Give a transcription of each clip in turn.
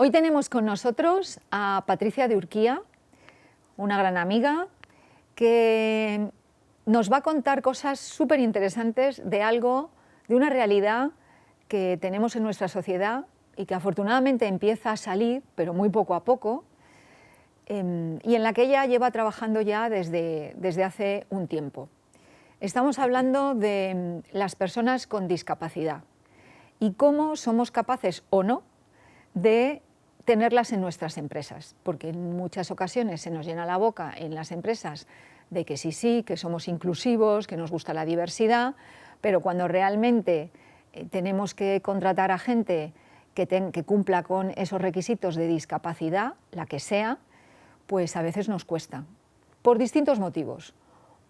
Hoy tenemos con nosotros a Patricia de Urquía, una gran amiga, que nos va a contar cosas súper interesantes de una realidad que tenemos en nuestra sociedad y que afortunadamente empieza a salir, pero muy poco a poco, y en la que ella lleva trabajando ya desde hace un tiempo. Estamos hablando de las personas con discapacidad y cómo somos capaces o no de tenerlas en nuestras empresas, porque en muchas ocasiones se nos llena la boca en las empresas de que sí, que somos inclusivos, que nos gusta la diversidad, pero cuando realmente tenemos que contratar a gente que cumpla con esos requisitos de discapacidad, la que sea, pues a veces nos cuesta, por distintos motivos.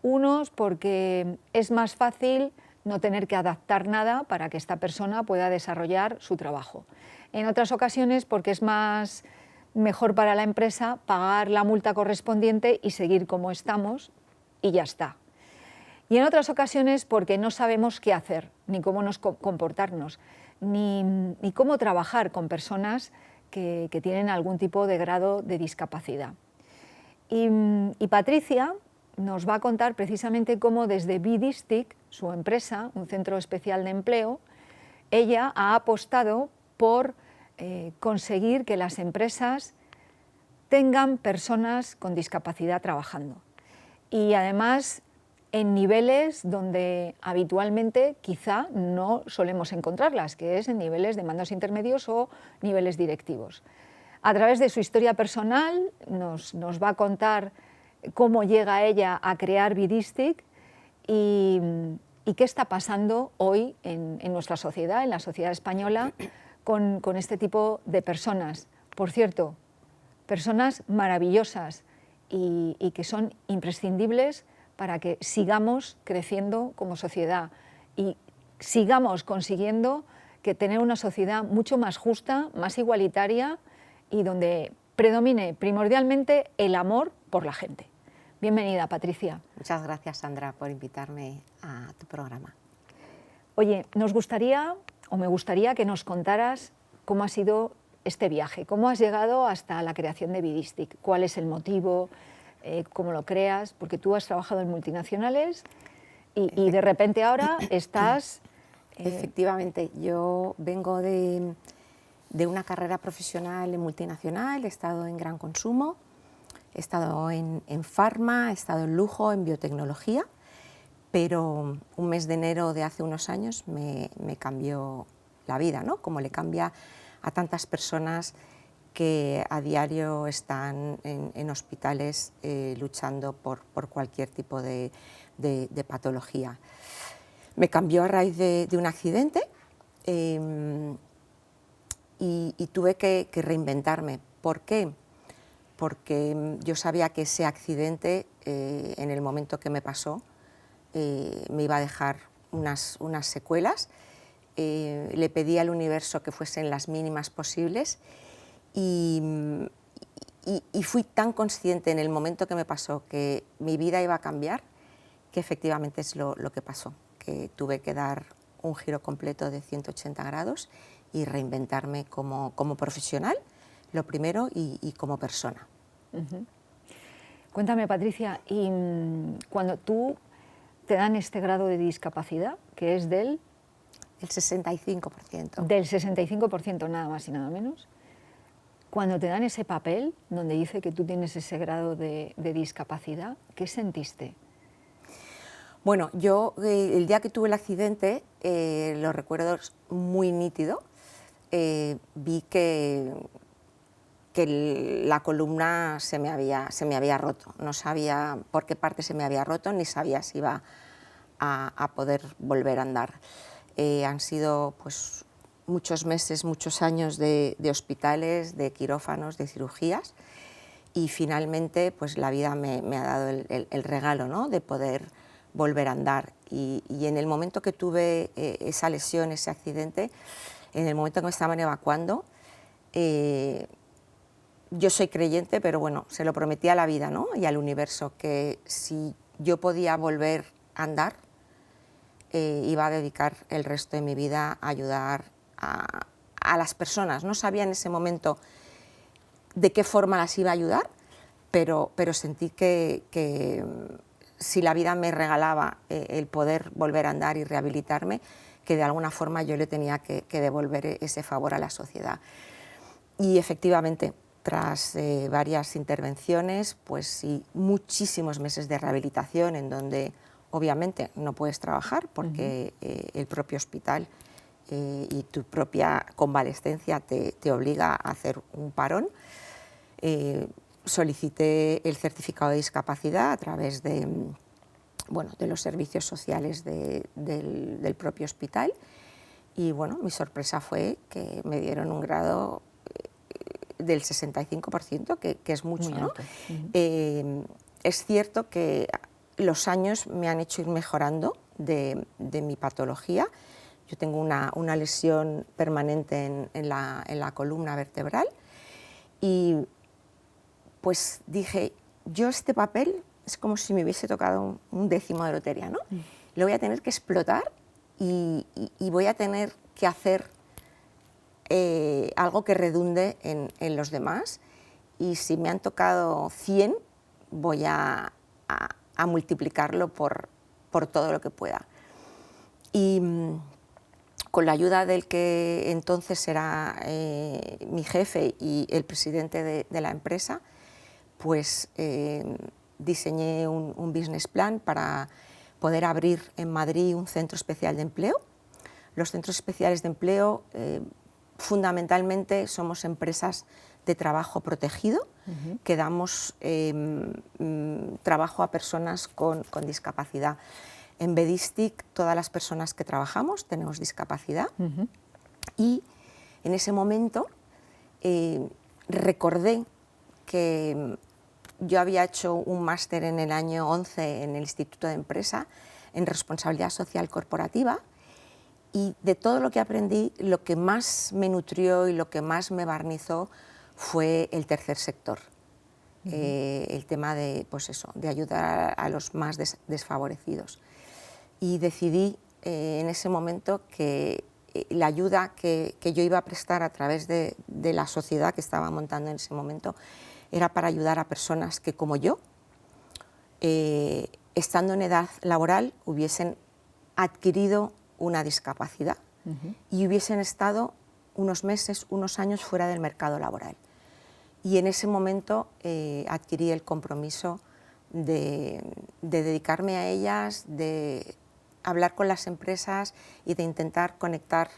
Unos porque es más fácil no tener que adaptar nada para que esta persona pueda desarrollar su trabajo. En otras ocasiones porque es mejor para la empresa pagar la multa correspondiente y seguir como estamos y ya está. Y en otras ocasiones porque no sabemos qué hacer, ni cómo comportarnos, ni cómo trabajar con personas que tienen algún tipo de grado de discapacidad. Y Patricia nos va a contar precisamente cómo desde BDistic, su empresa, un centro especial de empleo, ella ha apostado por conseguir que las empresas tengan personas con discapacidad trabajando. Y además en niveles donde habitualmente quizá no solemos encontrarlas, que es en niveles de mandos intermedios o niveles directivos. A través de su historia personal nos va a contar cómo llega ella a crear BDistic y qué está pasando hoy en nuestra sociedad, en la sociedad española, con este tipo de personas. Por cierto, personas maravillosas y que son imprescindibles para que sigamos creciendo como sociedad y sigamos consiguiendo tener una sociedad mucho más justa, más igualitaria y donde predomine primordialmente el amor por la gente. Bienvenida, Patricia. Muchas gracias, Sandra, por invitarme a tu programa. Oye, me gustaría que nos contaras cómo ha sido este viaje, cómo has llegado hasta la creación de BDistic, cuál es el motivo, cómo lo creas, porque tú has trabajado en multinacionales y de repente ahora estás... Efectivamente, yo vengo de una carrera profesional en multinacional, he estado en gran consumo, he estado en farma, he estado en lujo, en biotecnología, pero un mes de enero de hace unos años me cambió la vida, ¿no? Como le cambia a tantas personas que a diario están en hospitales luchando por cualquier tipo de patología. Me cambió a raíz de un accidente y tuve que reinventarme. ¿Por qué? Porque yo sabía que ese accidente, en el momento que me pasó, me iba a dejar unas secuelas. Le pedí al universo que fuesen las mínimas posibles y fui tan consciente en el momento que me pasó que mi vida iba a cambiar, que efectivamente es lo que pasó, que tuve que dar un giro completo de 180 grados y reinventarme como profesional, lo primero, y como persona. Uh-huh. Cuéntame, Patricia, y cuando tú te dan este grado de discapacidad, que es del 65%. Del 65%, nada más y nada menos. Cuando te dan ese papel donde dice que tú tienes ese grado de discapacidad, ¿qué sentiste? Bueno, yo el día que tuve el accidente, lo recuerdo muy nítido. Vi que la columna se me había roto. No sabía por qué parte se me había roto, ni sabía si iba a poder volver a andar. Han sido pues, muchos meses, muchos años de hospitales, de quirófanos, de cirugías, y finalmente pues, la vida me ha dado el regalo, ¿no?, de poder volver a andar. Y en el momento que tuve esa lesión, ese accidente, en el momento que me estaban evacuando, yo soy creyente, pero bueno, se lo prometí a la vida, ¿no?, y al universo, que si yo podía volver a andar, iba a dedicar el resto de mi vida a ayudar a las personas. No sabía en ese momento de qué forma las iba a ayudar, pero sentí que si la vida me regalaba el poder volver a andar y rehabilitarme, que de alguna forma yo le tenía que devolver ese favor a la sociedad. Y efectivamente, tras varias intervenciones, pues sí, muchísimos meses de rehabilitación en donde obviamente no puedes trabajar porque el propio hospital y tu propia convalescencia te obliga a hacer un parón. Solicité el certificado de discapacidad a través de, bueno, de los servicios sociales del propio hospital y bueno, mi sorpresa fue que me dieron un grado del 65%, que es mucho, Muy ¿no? alto. Es cierto que los años me han hecho ir mejorando de mi patología. Yo tengo una lesión permanente en la columna vertebral y pues dije, yo este papel es como si me hubiese tocado un décimo de lotería, ¿no? Lo voy a tener que explotar y voy a tener que hacer algo que redunde en los demás, y si me han tocado 100, voy a multiplicarlo por todo lo que pueda. Y con la ayuda del que entonces era mi jefe y el presidente de la empresa, pues diseñé un business plan para poder abrir en Madrid un centro especial de empleo. Los centros especiales de empleo fundamentalmente somos empresas de trabajo protegido, que damos trabajo a personas con discapacidad. En Bedistic todas las personas que trabajamos tenemos discapacidad y en ese momento recordé que yo había hecho un máster en el año 11 en el Instituto de Empresa en responsabilidad social corporativa, y de todo lo que aprendí, lo que más me nutrió y lo que más me barnizó fue el tercer sector. El tema de, pues eso, de ayudar a los más desfavorecidos. Y decidí en ese momento que la ayuda que yo iba a prestar a través de la sociedad que estaba montando en ese momento era para ayudar a personas que, como yo, estando en edad laboral, hubiesen adquirido una discapacidad y hubiesen estado unos meses, unos años fuera del mercado laboral. Y en ese momento adquirí el compromiso de dedicarme a ellas, de hablar con las empresas y de intentar conectar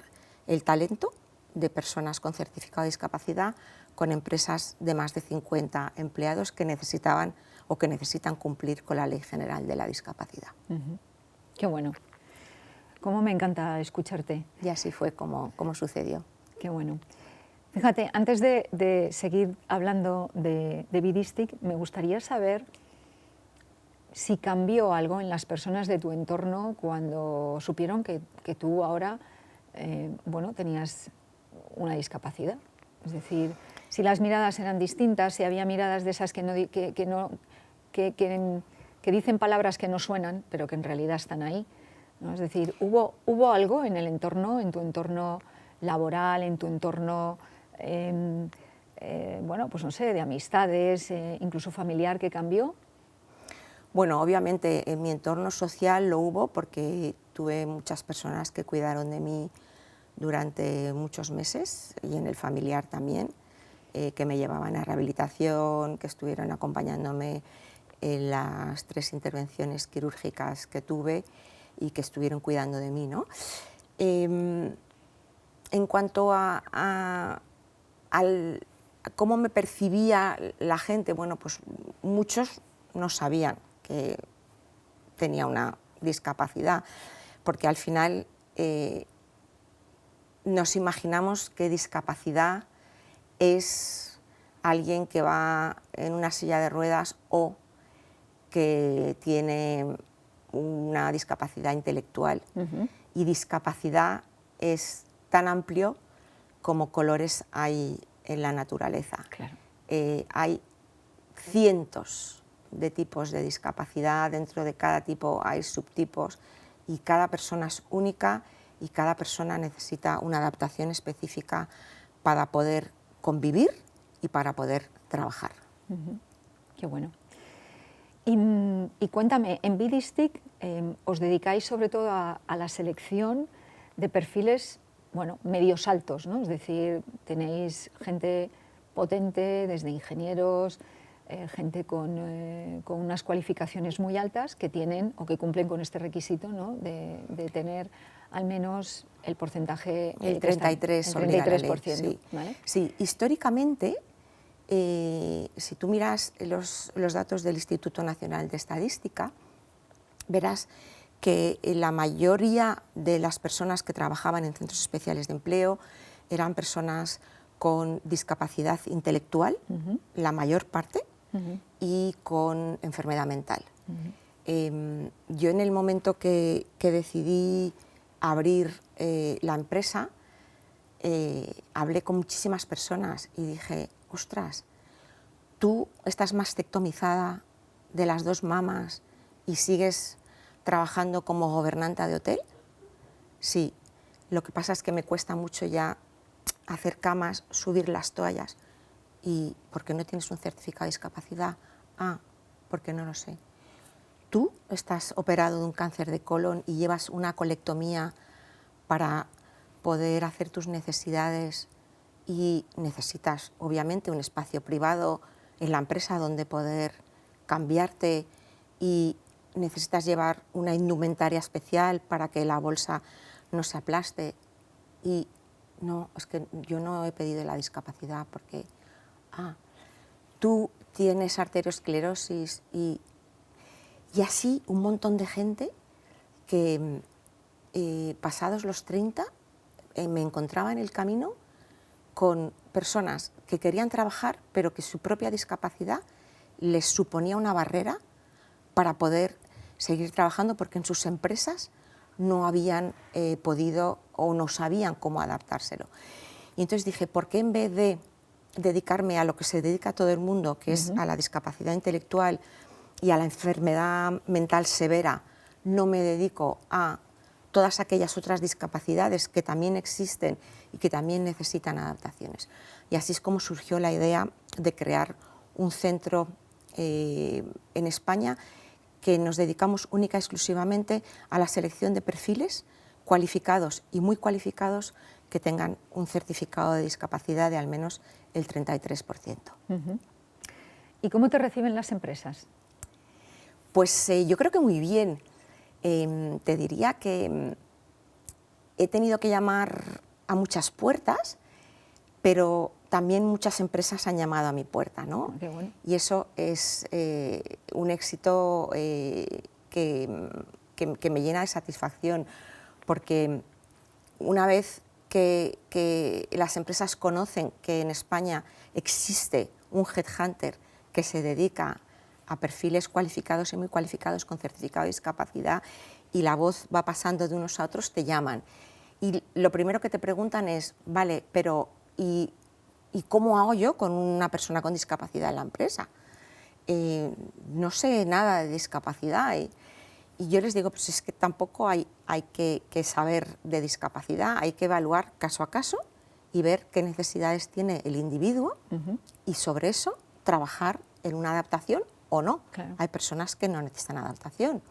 el talento de personas con certificado de discapacidad con empresas de más de 50 empleados que necesitaban o que necesitan cumplir con la Ley General de la Discapacidad. Qué bueno. Cómo me encanta escucharte. Y así fue como sucedió. Qué bueno. Fíjate, antes de seguir hablando de Bedistic, me gustaría saber si cambió algo en las personas de tu entorno cuando supieron que tú ahora bueno, tenías una discapacidad. Es decir, si las miradas eran distintas, si había miradas de esas que dicen palabras que no suenan, pero que en realidad están ahí, ¿no? Es decir, ¿hubo algo en el entorno, en tu entorno laboral, en tu entorno, bueno, pues no sé, de amistades, incluso familiar, que cambió? Bueno, obviamente en mi entorno social lo hubo porque tuve muchas personas que cuidaron de mí durante muchos meses, y en el familiar también, que me llevaban a rehabilitación, que estuvieron acompañándome en las 3 intervenciones quirúrgicas que tuve y que estuvieron cuidando de mí, ¿no? En cuanto a cómo me percibía la gente, bueno, pues muchos no sabían que tenía una discapacidad, porque al final nos imaginamos que discapacidad es alguien que va en una silla de ruedas o que tiene una discapacidad intelectual. Y discapacidad es tan amplio como colores hay en la naturaleza. Claro. Hay cientos de tipos de discapacidad, dentro de cada tipo hay subtipos y cada persona es única y cada persona necesita una adaptación específica para poder convivir y para poder trabajar. Qué bueno. Y cuéntame, en Bidistic os dedicáis sobre todo a la selección de perfiles, bueno, medios altos, ¿no? Es decir, tenéis gente potente, desde ingenieros, gente con unas cualificaciones muy altas que tienen o que cumplen con este requisito, ¿no? de tener al menos el porcentaje... El 33 obliga la ley, sí. ¿Vale? Sí, históricamente, si tú miras los datos del Instituto Nacional de Estadística, verás que la mayoría de las personas que trabajaban en centros especiales de empleo eran personas con discapacidad intelectual, la mayor parte, y con enfermedad mental. Yo en el momento que decidí abrir la empresa, hablé con muchísimas personas y dije, ostras, tú estás mastectomizada de las dos mamas y sigues trabajando como gobernanta de hotel. Sí, lo que pasa es que me cuesta mucho ya hacer camas, subir las toallas. ¿Y por qué no tienes un certificado de discapacidad? Ah, porque no lo sé. Tú estás operado de un cáncer de colon y llevas una colectomía para poder hacer tus necesidades y necesitas, obviamente, un espacio privado en la empresa donde poder cambiarte y necesitas llevar una indumentaria especial para que la bolsa no se aplaste. Y no, es que yo no he pedido la discapacidad porque, tú tienes arteriosclerosis y así un montón de gente que pasados los 30 me encontraba en el camino con personas que querían trabajar pero que su propia discapacidad les suponía una barrera para poder seguir trabajando porque en sus empresas no habían podido o no sabían cómo adaptárselo. Y entonces dije, ¿por qué en vez de dedicarme a lo que se dedica todo el mundo, que es a la discapacidad intelectual y a la enfermedad mental severa, no me dedico a todas aquellas otras discapacidades que también existen y que también necesitan adaptaciones? Y así es como surgió la idea de crear un centro en España que nos dedicamos única y exclusivamente a la selección de perfiles cualificados y muy cualificados que tengan un certificado de discapacidad de al menos el 33%. ¿Y cómo te reciben las empresas? Pues yo creo que muy bien. Te diría que he tenido que llamar a muchas puertas, pero también muchas empresas han llamado a mi puerta, ¿no? Qué bueno. Y eso es un éxito que me llena de satisfacción, porque una vez que las empresas conocen que en España existe un headhunter que se dedica a perfiles cualificados y muy cualificados con certificado de discapacidad y la voz va pasando de unos a otros, te llaman. Y lo primero que te preguntan es, vale, pero ¿y cómo hago yo con una persona con discapacidad en la empresa? No sé nada de discapacidad. Y yo les digo, pues es que tampoco hay que saber de discapacidad, hay que evaluar caso a caso y ver qué necesidades tiene el individuo y sobre eso trabajar en una adaptación o no. Claro. Hay personas que no necesitan adaptación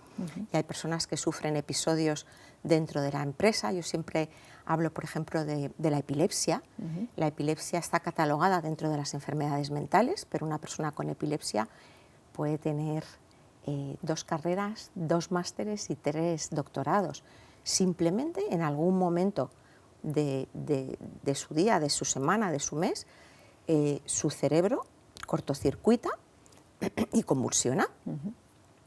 y hay personas que sufren episodios dentro de la empresa. Yo siempre hablo, por ejemplo, de la epilepsia. La epilepsia está catalogada dentro de las enfermedades mentales, pero una persona con epilepsia puede tener 2 carreras, 2 másteres y 3 doctorados. Simplemente en algún momento de su día, de su semana, de su mes, su cerebro cortocircuita y convulsiona.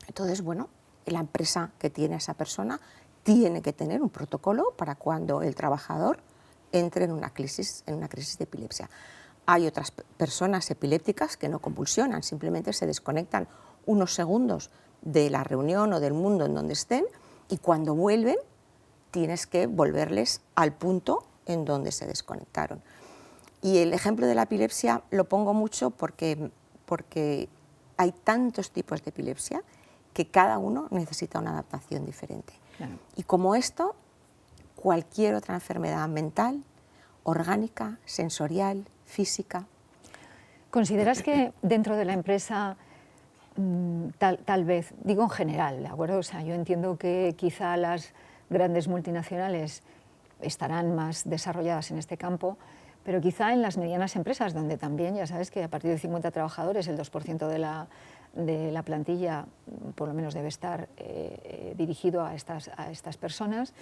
Entonces, bueno, la empresa que tiene a esa persona tiene que tener un protocolo para cuando el trabajador entre en una crisis de epilepsia. Hay otras personas epilépticas que no convulsionan, simplemente se desconectan unos segundos de la reunión o del mundo en donde estén y cuando vuelven tienes que volverles al punto en donde se desconectaron. Y el ejemplo de la epilepsia lo pongo mucho porque hay tantos tipos de epilepsia que cada uno necesita una adaptación diferente. Claro. Y como esto, cualquier otra enfermedad mental, orgánica, sensorial, física. ¿Consideras que dentro de la empresa, tal vez, digo en general, ¿de acuerdo? O sea, yo entiendo que quizá las grandes multinacionales estarán más desarrolladas en este campo, pero quizá en las medianas empresas, donde también ya sabes que a partir de 50 trabajadores el 2% de la plantilla por lo menos debe estar dirigido a estas personas,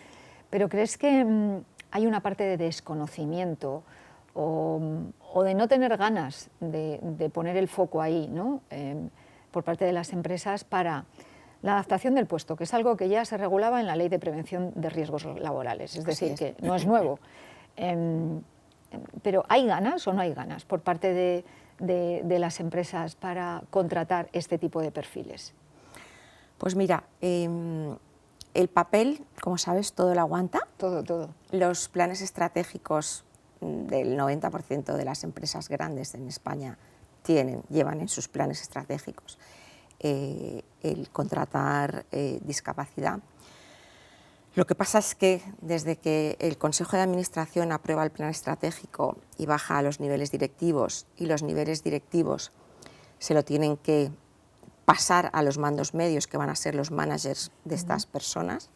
pero ¿crees que hay una parte de desconocimiento o de no tener ganas de poner el foco ahí, ¿no? Por parte de las empresas para la adaptación del puesto, que es algo que ya se regulaba en la Ley de Prevención de Riesgos Laborales, es decir, que no es nuevo? Pero ¿hay ganas o no hay ganas por parte de las empresas para contratar este tipo de perfiles? Pues mira, el papel, como sabes, todo lo aguanta. Todo. Los planes estratégicos del 90% de las empresas grandes en España llevan en sus planes estratégicos el contratar discapacidad. Lo que pasa es que desde que el Consejo de Administración aprueba el plan estratégico y baja a los niveles directivos, y los niveles directivos se lo tienen que pasar a los mandos medios, que van a ser los managers de estas personas,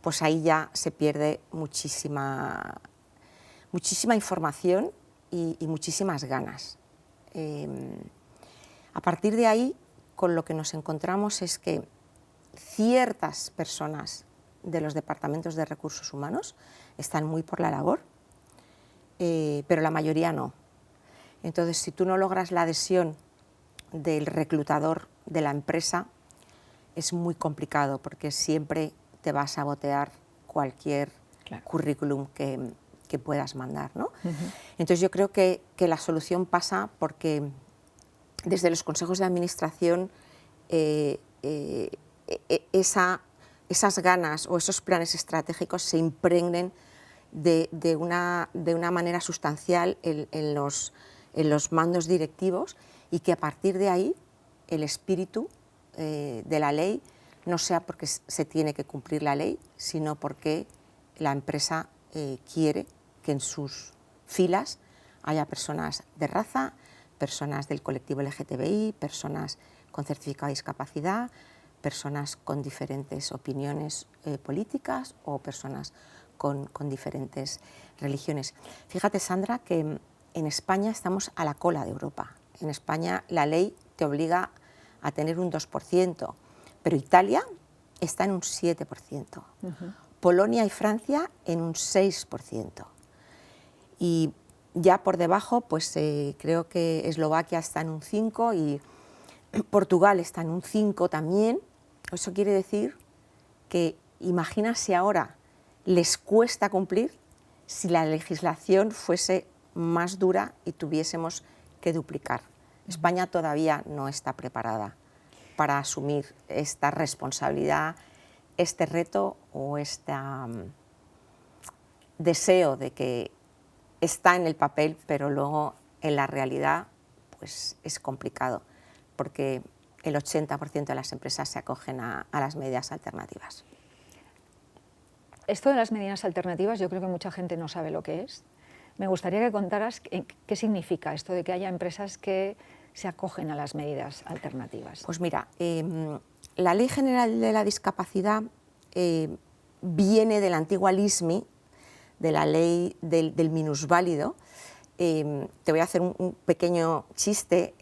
pues ahí ya se pierde muchísima información y muchísimas ganas. A partir de ahí, con lo que nos encontramos es que ciertas personas de los departamentos de recursos humanos están muy por la labor, pero la mayoría no. Entonces, si tú no logras la adhesión del reclutador de la empresa, es muy complicado, porque siempre te va a sabotear cualquier currículum que puedas mandar, ¿no? Entonces, yo creo que la solución pasa porque desde los consejos de administración esas ganas o esos planes estratégicos se impregnen de una manera sustancial en los mandos directivos, y que a partir de ahí el espíritu de la ley no sea porque se tiene que cumplir la ley, sino porque la empresa quiere que en sus filas haya personas de raza, personas del colectivo LGTBI, personas con certificado de discapacidad, personas con diferentes opiniones políticas o personas con diferentes religiones. Fíjate, Sandra, que en España estamos a la cola de Europa. En España la ley te obliga a tener un 2%, pero Italia está en un 7%, Polonia y Francia en un 6%. Y ya por debajo, pues creo que Eslovaquia está en un 5% y Portugal está en un 5% también. Eso quiere decir que, imagina si ahora les cuesta cumplir, si la legislación fuese más dura y tuviésemos que duplicar. España todavía no está preparada para asumir esta responsabilidad, este reto o este deseo de que está en el papel, pero luego en la realidad pues es complicado, porque el 80% de las empresas se acogen a las medidas alternativas. Esto de las medidas alternativas, yo creo que mucha gente no sabe lo que es. Me gustaría que contaras qué significa esto de que haya empresas que se acogen a las medidas alternativas. Pues mira, la Ley General de la Discapacidad viene de la antigua LISMI, de la ley del minusválido. Te voy a hacer un pequeño chiste.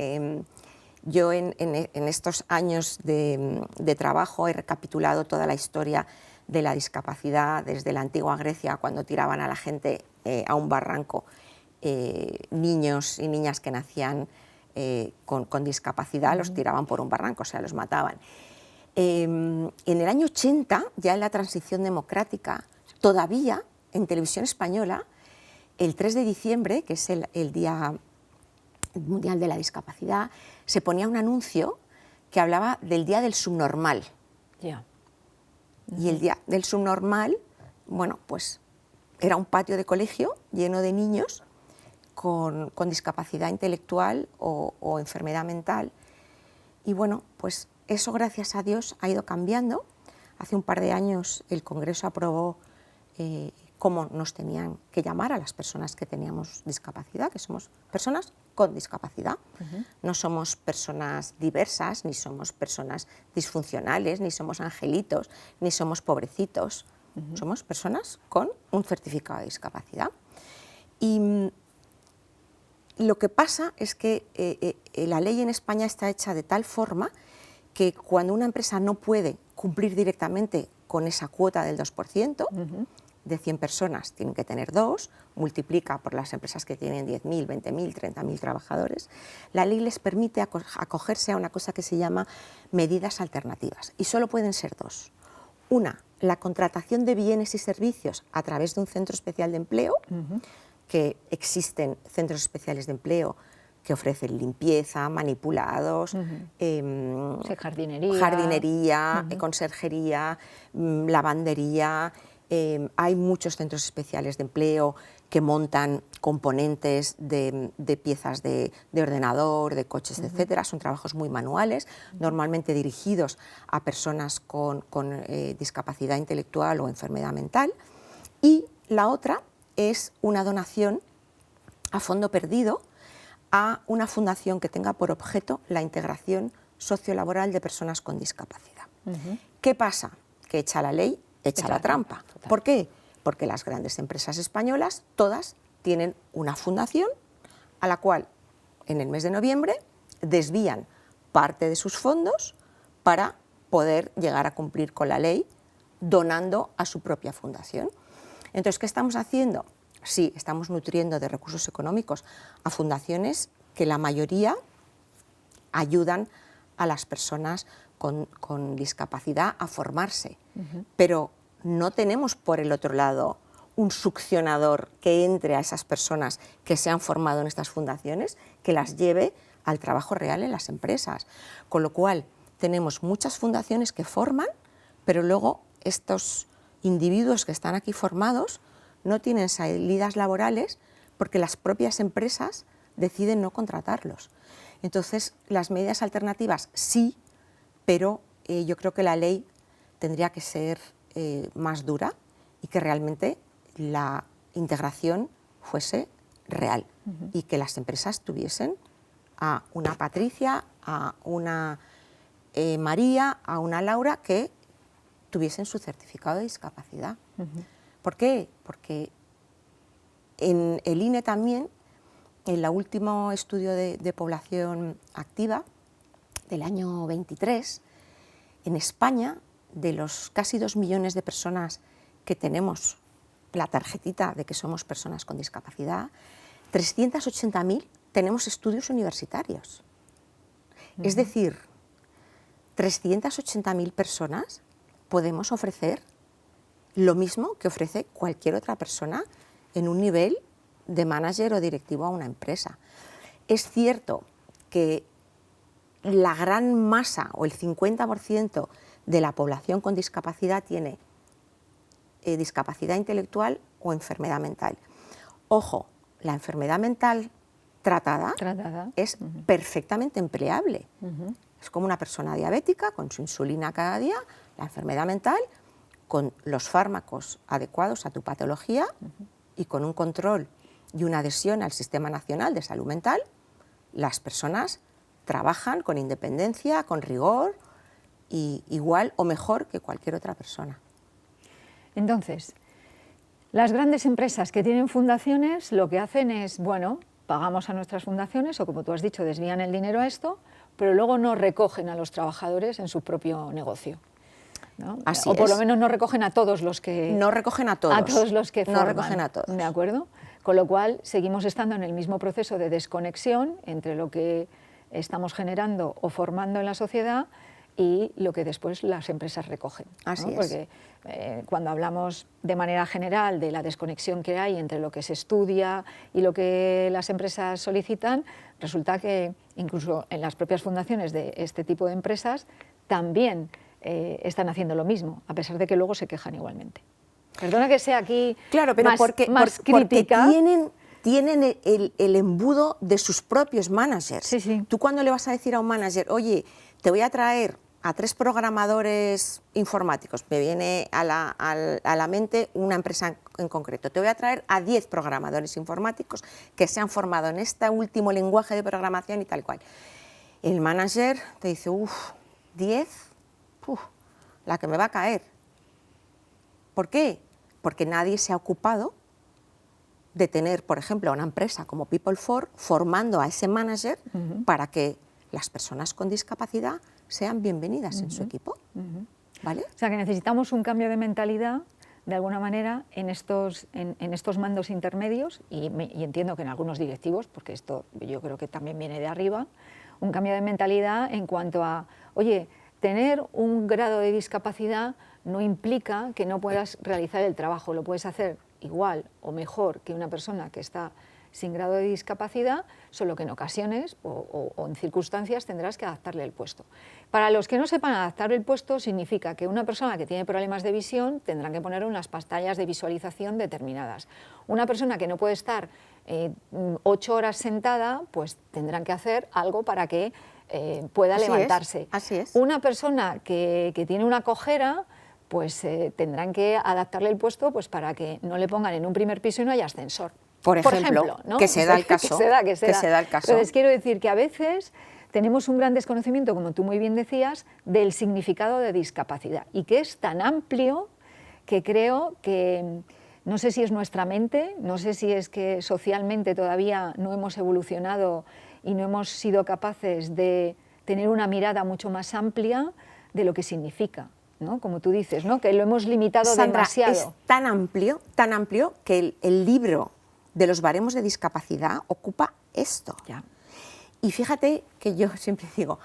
Yo en estos años de trabajo he recapitulado toda la historia de la discapacidad desde la antigua Grecia, cuando tiraban a la gente a un barranco, niños y niñas que nacían con discapacidad, los tiraban por un barranco, o sea, los mataban. En el año 80, ya en la transición democrática, todavía en Televisión Española, el 3 de diciembre, que es el Día Mundial de la Discapacidad, se ponía un anuncio que hablaba del Día del Subnormal. Y el Día del Subnormal, bueno, pues era un patio de colegio lleno de niños con discapacidad intelectual o enfermedad mental. Y bueno, pues eso, gracias a Dios, ha ido cambiando. Hace un par de años el Congreso aprobó cómo nos tenían que llamar a las personas que teníamos discapacidad, que somos personas con discapacidad. No somos personas diversas, ni somos personas disfuncionales, ni somos angelitos, ni somos pobrecitos. Somos personas con un certificado de discapacidad. Y lo que pasa es que la ley en España está hecha de tal forma que cuando una empresa no puede cumplir directamente con esa cuota del 2%, de 100 personas tienen que tener 2, multiplica por las empresas que tienen 10.000, 20.000, 30.000 trabajadores, la ley les permite acogerse a una cosa que se llama medidas alternativas, y solo pueden ser 2. Una, la contratación de bienes y servicios a través de un centro especial de empleo, que existen centros especiales de empleo que ofrecen limpieza, manipulados, jardinería, conserjería, lavandería. Hay muchos centros especiales de empleo que montan componentes de piezas de ordenador, de coches, etcétera. Son trabajos muy manuales, normalmente dirigidos a personas con discapacidad intelectual o enfermedad mental. Y la otra es una donación a fondo perdido a una fundación que tenga por objeto la integración sociolaboral de personas con discapacidad. ¿Qué pasa? Que echa la ley, echa la trampa. Total. ¿Por qué? Porque las grandes empresas españolas, todas, tienen una fundación a la cual en el mes de noviembre desvían parte de sus fondos para poder llegar a cumplir con la ley donando a su propia fundación. Entonces, ¿qué estamos haciendo? Sí, estamos nutriendo de recursos económicos a fundaciones que la mayoría ayudan a las personas con discapacidad a formarse, pero no tenemos por el otro lado un succionador que entre a esas personas que se han formado en estas fundaciones, que las lleve al trabajo real en las empresas. Con lo cual, tenemos muchas fundaciones que forman, pero luego estos individuos que están aquí formados no tienen salidas laborales porque las propias empresas deciden no contratarlos. Entonces, las medidas alternativas sí, pero yo creo que la ley tendría que ser más dura y que realmente la integración fuese real y que las empresas tuviesen a una Patricia, a una María, a una Laura que tuviesen su certificado de discapacidad. ¿Por qué? Porque en el INE también, en el último estudio de población activa del año 23, en España, de los casi 2 millones de personas que tenemos la tarjetita de que somos personas con discapacidad, 380.000 tenemos estudios universitarios. Es decir, 380.000 personas podemos ofrecer lo mismo que ofrece cualquier otra persona en un nivel de manager o directivo a una empresa. Es cierto que la gran masa o el 50% de la población con discapacidad tiene discapacidad intelectual o enfermedad mental. Ojo, la enfermedad mental tratada es perfectamente empleable. Es como una persona diabética con su insulina cada día, la enfermedad mental con los fármacos adecuados a tu patología y con un control y una adhesión al Sistema Nacional de Salud Mental, las personas trabajan con independencia, con rigor, y igual o mejor que cualquier otra persona. Entonces, las grandes empresas que tienen fundaciones lo que hacen es, bueno, pagamos a nuestras fundaciones o, como tú has dicho, desvían el dinero a esto, pero luego no recogen a los trabajadores en su propio negocio, ¿no? Así o por es. lo menos no recogen a todos los que... No recogen a todos. A todos los que forman. No recogen a todos. ¿De acuerdo? Con lo cual, seguimos estando en el mismo proceso de desconexión entre lo que estamos generando o formando en la sociedad y lo que después las empresas recogen, ¿no? Así es. Porque cuando hablamos de manera general de la desconexión que hay entre lo que se estudia y lo que las empresas solicitan, resulta que incluso en las propias fundaciones de este tipo de empresas también están haciendo lo mismo, a pesar de que luego se quejan igualmente. Perdona que sea aquí claro, pero más crítica. Porque tienen el embudo de sus propios managers. Sí, sí. Tú cuando le vas a decir a un manager, oye, te voy a traer a 3 programadores informáticos, me viene a la mente una empresa en concreto, te voy a traer a 10 programadores informáticos que se han formado en este último lenguaje de programación y tal cual. El manager te dice, 10, la que me va a caer. ¿Por qué? Porque nadie se ha ocupado de tener, por ejemplo, una empresa como People4 formando a ese manager para que las personas con discapacidad sean bienvenidas en su equipo. ¿Vale? O sea, que necesitamos un cambio de mentalidad, de alguna manera, en estos mandos intermedios, y entiendo que en algunos directivos, porque esto yo creo que también viene de arriba, un cambio de mentalidad en cuanto a, oye, tener un grado de discapacidad no implica que no puedas realizar el trabajo, lo puedes hacer igual o mejor que una persona que está sin grado de discapacidad, solo que en ocasiones o en circunstancias tendrás que adaptarle el puesto. Para los que no sepan adaptar el puesto, significa que una persona que tiene problemas de visión tendrán que poner unas pantallas de visualización determinadas. Una persona que no puede estar 8 horas sentada, pues tendrán que hacer algo para que pueda levantarse. Así es. Una persona que tiene una cojera, pues tendrán que adaptarle el puesto pues, para que no le pongan en un primer piso y no haya ascensor. Por ejemplo, ¿no? Que se da el caso. Que se da el caso. Entonces, quiero decir que a veces tenemos un gran desconocimiento, como tú muy bien decías, del significado de discapacidad y que es tan amplio que creo que, no sé si es nuestra mente, no sé si es que socialmente todavía no hemos evolucionado y no hemos sido capaces de tener una mirada mucho más amplia de lo que significa, ¿no? Como tú dices, ¿no? Que lo hemos limitado demasiado. Es tan amplio que el libro de los baremos de discapacidad ocupa esto. Ya. Y fíjate que yo siempre digo,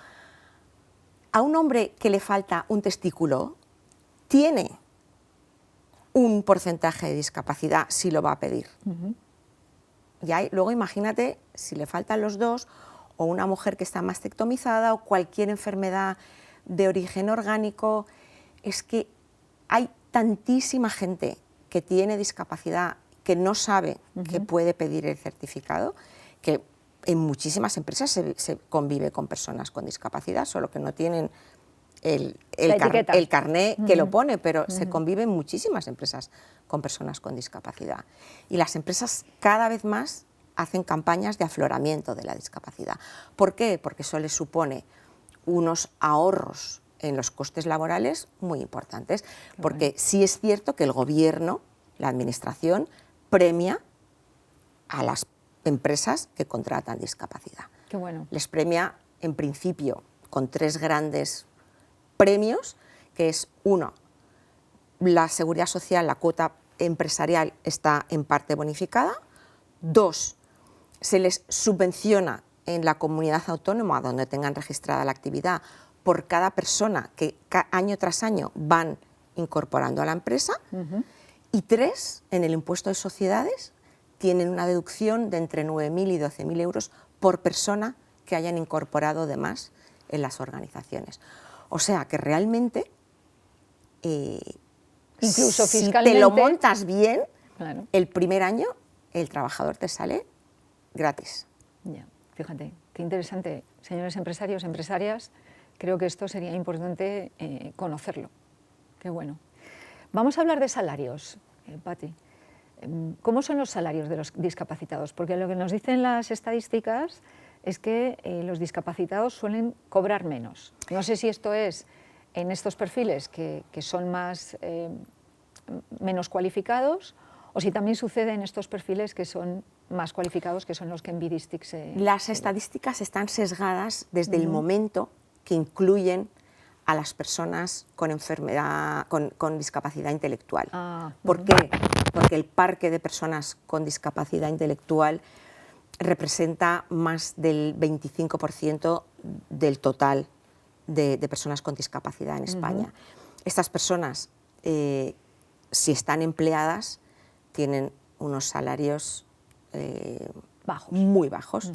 a un hombre que le falta un testículo, tiene un porcentaje de discapacidad si lo va a pedir. Luego imagínate si le faltan los dos, o una mujer que está mastectomizada, o cualquier enfermedad de origen orgánico. Es que hay tantísima gente que tiene discapacidad que no sabe que puede pedir el certificado, que en muchísimas empresas se convive con personas con discapacidad, solo que no tienen el carné que lo pone, pero se convive en muchísimas empresas con personas con discapacidad. Y las empresas cada vez más hacen campañas de afloramiento de la discapacidad. ¿Por qué? Porque eso les supone unos ahorros en los costes laborales muy importantes, porque sí es cierto que el gobierno, la administración, premia a las empresas que contratan discapacidad. Qué bueno. Les premia, en principio, con 3 grandes premios, que es, 1, la seguridad social, la cuota empresarial está en parte bonificada. 2, se les subvenciona en la comunidad autónoma donde tengan registrada la actividad por cada persona que año tras año van incorporando a la empresa. Y 3, en el impuesto de sociedades tienen una deducción de entre 9.000 y 12.000 euros por persona que hayan incorporado de más en las organizaciones. O sea que realmente, incluso si fiscalmente, te lo montas bien, claro, el primer año el trabajador te sale gratis. Ya, fíjate, qué interesante. Señores empresarios, empresarias, creo que esto sería importante conocerlo. Qué bueno. Vamos a hablar de salarios, Pati. ¿Cómo son los salarios de los discapacitados? Porque lo que nos dicen las estadísticas es que los discapacitados suelen cobrar menos. No sé si esto es en estos perfiles que son menos cualificados, o si también sucede en estos perfiles que son más cualificados, que son los que en Bidistic se... Las estadísticas están sesgadas desde el momento que incluyen a las personas con enfermedad, con discapacidad intelectual. ¿Por qué? Porque el parque de personas con discapacidad intelectual representa más del 25% del total de personas con discapacidad en España. Estas personas, si están empleadas, tienen unos salarios muy bajos.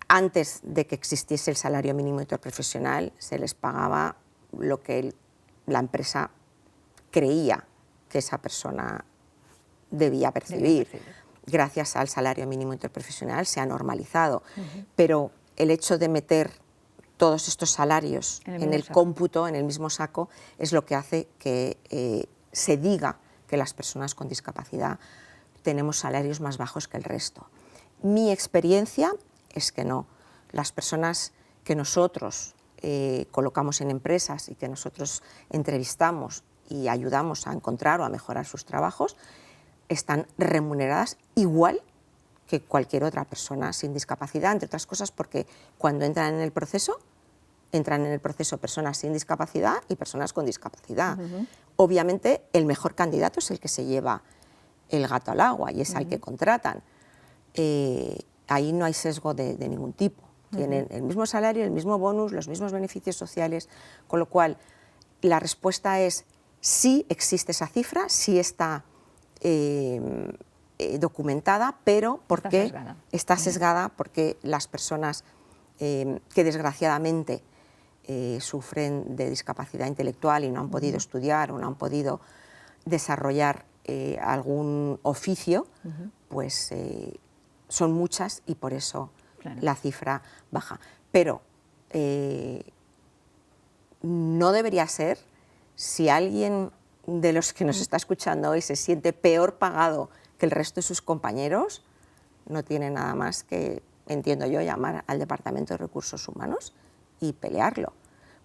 Antes de que existiese el salario mínimo interprofesional, se les pagaba lo que la empresa creía que esa persona debía percibir. Gracias al salario mínimo interprofesional se ha normalizado, pero el hecho de meter todos estos salarios en el cómputo, en el mismo saco, es lo que hace que se diga que las personas con discapacidad tenemos salarios más bajos que el resto. Mi experiencia es que no. Las personas que nosotros colocamos en empresas y que nosotros entrevistamos y ayudamos a encontrar o a mejorar sus trabajos están remuneradas igual que cualquier otra persona sin discapacidad, entre otras cosas porque cuando entran en el proceso personas sin discapacidad y personas con discapacidad. Obviamente el mejor candidato es el que se lleva el gato al agua y es al que contratan. Ahí no hay sesgo de ningún tipo. Tienen el mismo salario, el mismo bonus, los mismos beneficios sociales, con lo cual la respuesta es sí existe esa cifra, sí está documentada, pero porque está sesgada porque las personas que desgraciadamente sufren de discapacidad intelectual y no han podido estudiar o no han podido desarrollar algún oficio, pues son muchas y por eso la cifra baja. Pero no debería ser, si alguien de los que nos está escuchando hoy se siente peor pagado que el resto de sus compañeros, no tiene nada más que, entiendo yo, llamar al Departamento de Recursos Humanos y pelearlo.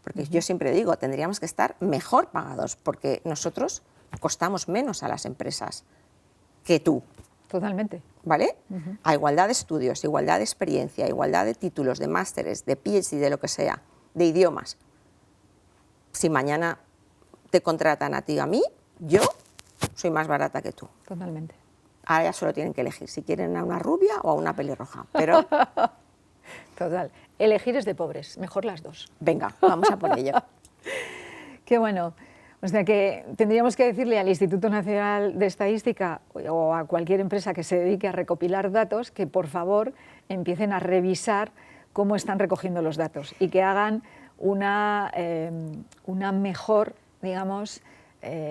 Porque yo siempre digo, tendríamos que estar mejor pagados, porque nosotros costamos menos a las empresas que tú. Totalmente. ¿Vale? A igualdad de estudios, igualdad de experiencia, igualdad de títulos, de másteres, de PhD, de lo que sea, de idiomas. Si mañana te contratan a ti y a mí, yo soy más barata que tú. Totalmente. Ahora ya solo tienen que elegir si quieren a una rubia o a una pelirroja, pero... Total. Elegir es de pobres, mejor las dos. Venga, vamos a por ello. Qué bueno. O sea que tendríamos que decirle al Instituto Nacional de Estadística o a cualquier empresa que se dedique a recopilar datos que por favor empiecen a revisar cómo están recogiendo los datos y que hagan una mejor, digamos...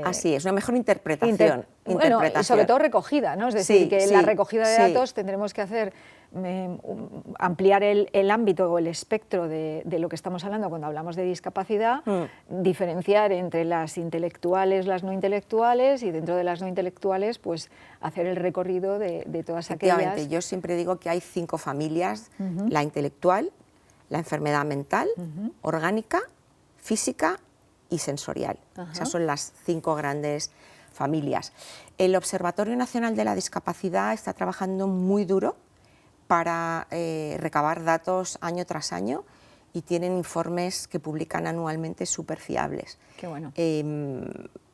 Así es, una mejor interpretación. Bueno, y sobre todo recogida, ¿no? Es decir, que la recogida de datos tendremos que hacer, ampliar el ámbito o el espectro de lo que estamos hablando cuando hablamos de discapacidad, diferenciar entre las intelectuales, las no intelectuales, y dentro de las no intelectuales, pues hacer el recorrido de todas aquellas. Yo siempre digo que hay 5 familias, la intelectual, la enfermedad mental, orgánica, física y sensorial. Esas son las 5 grandes familias. El Observatorio Nacional de la Discapacidad está trabajando muy duro para recabar datos año tras año y tienen informes que publican anualmente súper fiables. Qué bueno.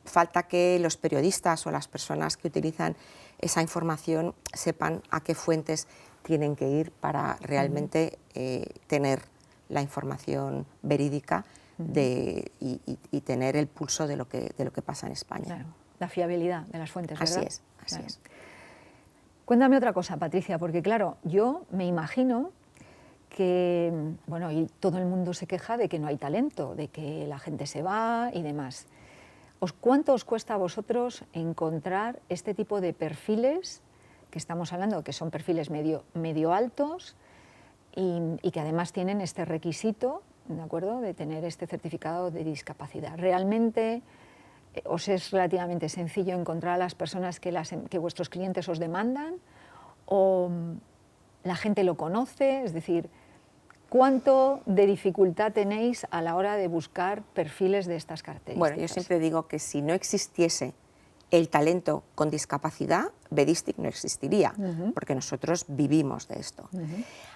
Falta que los periodistas o las personas que utilizan esa información sepan a qué fuentes tienen que ir para realmente tener la información verídica y tener el pulso de lo que pasa en España. Claro, la fiabilidad de las fuentes, ¿verdad? Así es, así es. Cuéntame otra cosa, Patricia, porque claro, yo me imagino que, bueno, y todo el mundo se queja de que no hay talento, de que la gente se va y demás. ¿Cuánto os cuesta a vosotros encontrar este tipo de perfiles que estamos hablando, que son perfiles medio altos y que además tienen este requisito, ¿de acuerdo?, de tener este certificado de discapacidad? ¿Realmente os es relativamente sencillo encontrar a las personas que vuestros clientes os demandan? ¿O la gente lo conoce? Es decir, ¿cuánto de dificultad tenéis a la hora de buscar perfiles de estas características? Bueno, yo siempre digo que si no existiese el talento con discapacidad, Bedistic no existiría, porque nosotros vivimos de esto.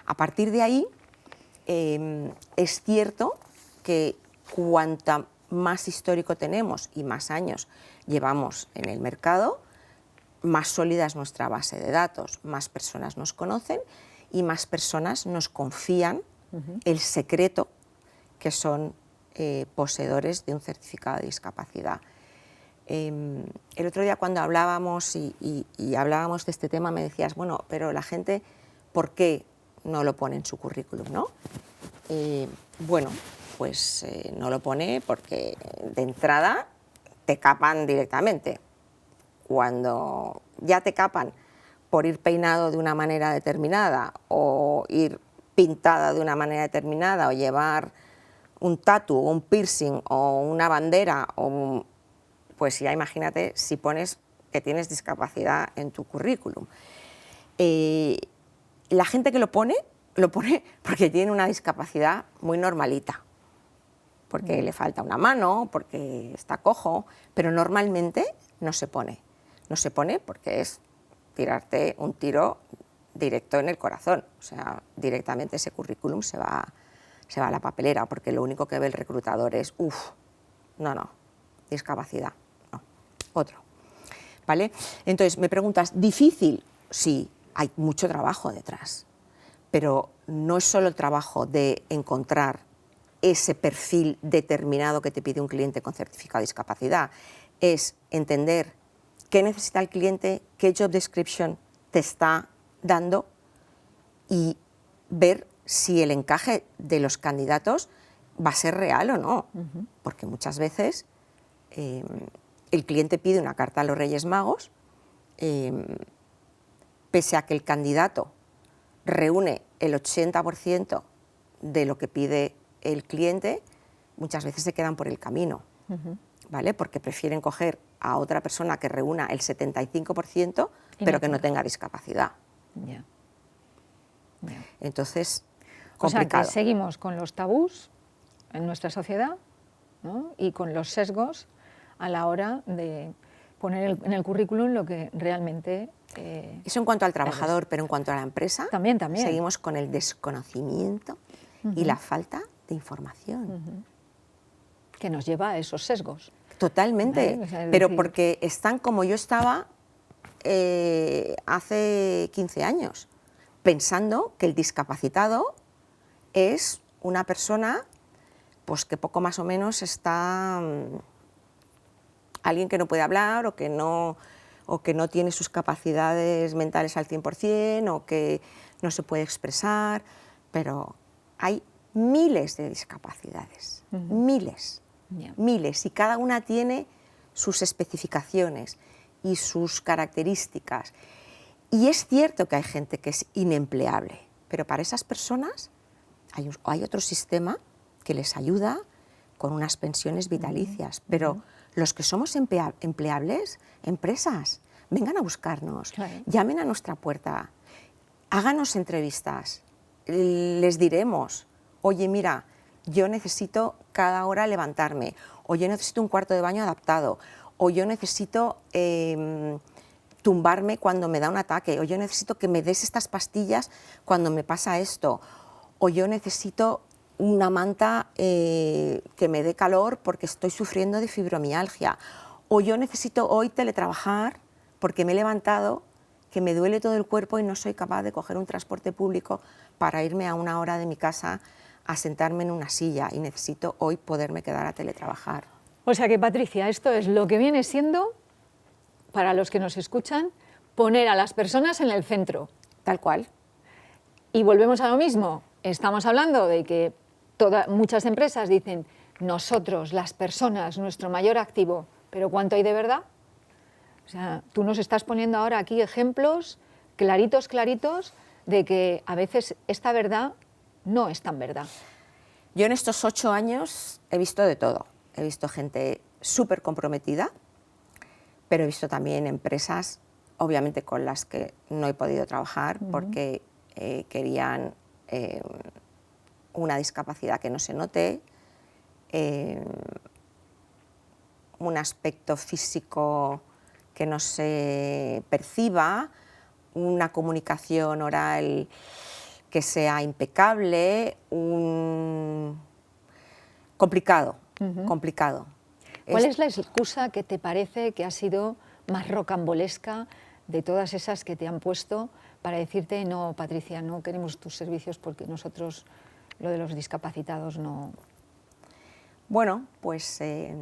A partir de ahí, es cierto que cuanta más histórico tenemos y más años llevamos en el mercado, más sólida es nuestra base de datos, más personas nos conocen y más personas nos confían el secreto que son poseedores de un certificado de discapacidad. El otro día cuando hablábamos y hablábamos de este tema me decías, bueno, pero la gente, ¿por qué no lo pone en su currículum, no? Bueno, pues no lo pone porque de entrada te capan directamente. Cuando ya te capan por ir peinado de una manera determinada o ir pintada de una manera determinada o llevar un tatu o un piercing o una bandera, pues ya imagínate si pones que tienes discapacidad en tu currículum. La gente que lo pone porque tiene una discapacidad muy normalita, porque le falta una mano, porque está cojo, pero normalmente no se pone. No se pone porque es tirarte un tiro directo en el corazón, o sea, directamente ese currículum se va a la papelera, porque lo único que ve el reclutador es, no, discapacidad, no, otro. ¿Vale? Entonces, me preguntas, ¿difícil? Sí, hay mucho trabajo detrás, pero no es solo el trabajo de encontrar ese perfil determinado que te pide un cliente con certificado de discapacidad, es entender qué necesita el cliente, qué job description te está dando y ver si el encaje de los candidatos va a ser real o no, porque muchas veces el cliente pide una carta a los Reyes Magos, pese a que el candidato reúne el 80% de lo que pide el cliente, muchas veces se quedan por el camino, ¿vale? Porque prefieren coger a otra persona que reúna el 75%, pero que no tenga discapacidad. Ya. Ya. Entonces, O complicado. sea, que seguimos con los tabús en nuestra sociedad, ¿no? Y con los sesgos a la hora de poner en el currículum lo que realmente... Eso en cuanto al trabajador, pero en cuanto a la empresa, también. Seguimos con el desconocimiento y la falta de información. Que nos lleva a esos sesgos. Totalmente, ¿vale? O sea, pero decir, porque están como yo estaba hace 15 años, pensando que el discapacitado es una persona pues, que poco más o menos está alguien que no puede hablar o que no tiene sus capacidades mentales al 100% o que no se puede expresar, pero hay miles de discapacidades, miles, y cada una tiene sus especificaciones y sus características. Y es cierto que hay gente que es inempleable, pero para esas personas hay otro sistema que les ayuda con unas pensiones vitalicias, pero los que somos empleables, empresas, vengan a buscarnos, llamen a nuestra puerta, háganos entrevistas, les diremos, oye, mira, yo necesito cada hora levantarme, o yo necesito un cuarto de baño adaptado, o yo necesito tumbarme cuando me da un ataque, o yo necesito que me des estas pastillas cuando me pasa esto, o yo necesito una manta que me dé calor porque estoy sufriendo de fibromialgia, o yo necesito hoy teletrabajar porque me he levantado, que me duele todo el cuerpo y no soy capaz de coger un transporte público para irme a una hora de mi casa a sentarme en una silla y necesito hoy poderme quedar a teletrabajar. O sea que, Patricia, esto es lo que viene siendo, para los que nos escuchan, poner a las personas en el centro. Tal cual. Y volvemos a lo mismo. Estamos hablando de que muchas empresas dicen, nosotros, las personas, nuestro mayor activo, pero ¿cuánto hay de verdad? O sea, tú nos estás poniendo ahora aquí ejemplos claritos de que a veces esta verdad no es tan verdad. Yo en estos 8 años he visto de todo. He visto gente súper comprometida, pero he visto también empresas, obviamente con las que no he podido trabajar porque querían una discapacidad que no se note, un aspecto físico que no se perciba, una comunicación oral que sea impecable, complicado. ¿Cuál es la excusa que te parece que ha sido más rocambolesca de todas esas que te han puesto para decirte, no, Patricia, no queremos tus servicios porque nosotros lo de los discapacitados no? Bueno, pues he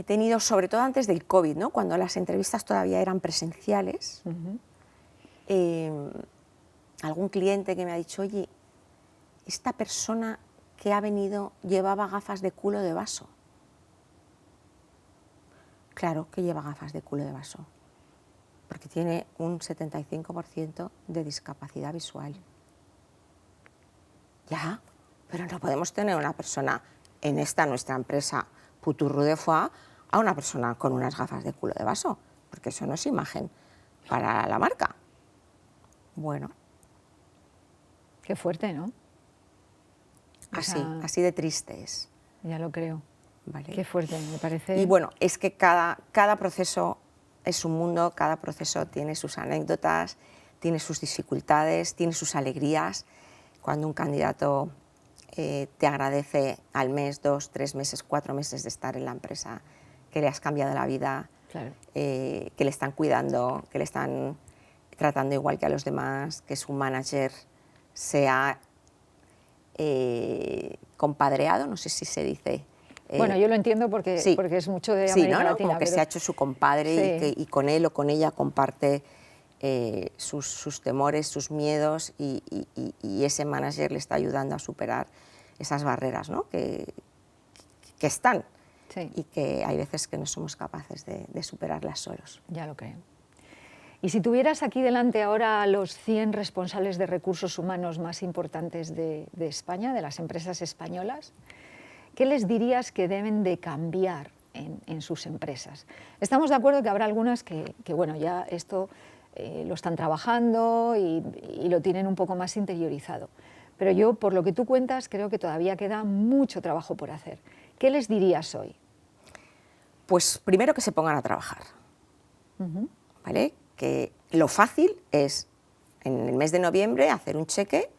tenido, sobre todo antes del COVID, ¿no? Cuando las entrevistas todavía eran presenciales, algún cliente que me ha dicho, oye, esta persona que ha venido llevaba gafas de culo de vaso. Claro que lleva gafas de culo de vaso, porque tiene un 75% de discapacidad visual. Ya, pero no podemos tener una persona en esta nuestra empresa, Puturru de Foix, a una persona con unas gafas de culo de vaso, porque eso no es imagen para la marca. Bueno. Qué fuerte, ¿no? Así de triste es. Ya lo creo. Vale. Qué fuerte, me parece. Y bueno, es que cada proceso es un mundo, cada proceso tiene sus anécdotas, tiene sus dificultades, tiene sus alegrías. Cuando un candidato te agradece al mes, 2, 3 meses, 4 meses de estar en la empresa, que le has cambiado la vida, Claro. Que le están cuidando, que le están tratando igual que a los demás, que su manager sea compadreado, no sé si se dice. Bueno, yo lo entiendo porque, sí, porque es mucho de sí, América ¿no? Latina. Como que pero... se ha hecho su compadre sí. y con él o con ella comparte sus temores, sus miedos y ese manager le está ayudando a superar esas barreras, ¿no? que están Sí. y que hay veces que no somos capaces de superarlas solos. Ya lo creo. Y si tuvieras aquí delante ahora a los 100 responsables de recursos humanos más importantes de España, de las empresas españolas, ¿qué les dirías que deben de cambiar en sus empresas? Estamos de acuerdo que habrá algunas que bueno, ya esto lo están trabajando y lo tienen un poco más interiorizado. Pero yo, por lo que tú cuentas, creo que todavía queda mucho trabajo por hacer. ¿Qué les dirías hoy? Pues primero que se pongan a trabajar, ¿vale? Que lo fácil es, en el mes de noviembre, hacer un cheque